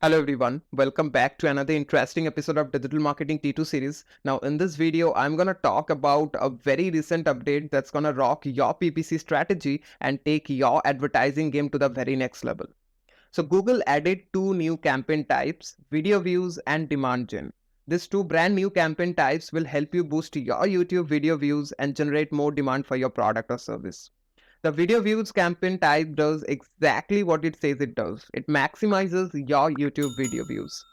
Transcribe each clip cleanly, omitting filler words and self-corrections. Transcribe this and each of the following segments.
Hello everyone, welcome back to another interesting episode of Digital Marketing T2 series. Now in this video, I'm going to talk about a very recent update that's going to rock your PPC strategy and take your advertising game to the very next level. So Google added two new campaign types, video views and demand gen. These two brand new campaign types will help you boost your YouTube video views and generate more demand for your product or service. The video views campaign type does exactly what it says it does. It maximizes your YouTube video views.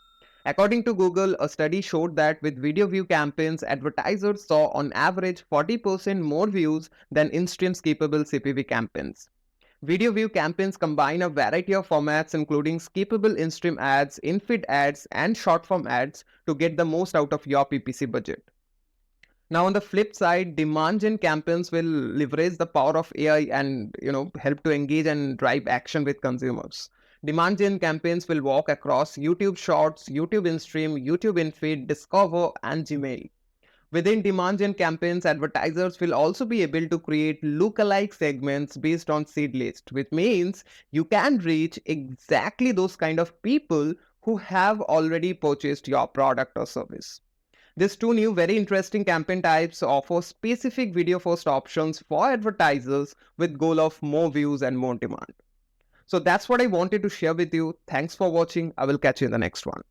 According to Google, a study showed that with video view campaigns, advertisers saw on average 40% more views than in-stream skippable CPV campaigns. Video view campaigns combine a variety of formats including skippable in-stream ads, in-feed ads, and short-form ads to get the most out of your PPC budget. Now, on the flip side, demand gen campaigns will leverage the power of AI and help to engage and drive action with consumers. Demand gen campaigns will walk across YouTube Shorts, YouTube InStream, YouTube InFeed, Discover, and Gmail. Within demand gen campaigns, advertisers will also be able to create lookalike segments based on seed list, which means you can reach exactly those kind of people who have already purchased your product or service. These two new very interesting campaign types offer specific video first options for advertisers with goal of more views and more demand. So that's what I wanted to share with you. Thanks for watching. I will catch you in the next one.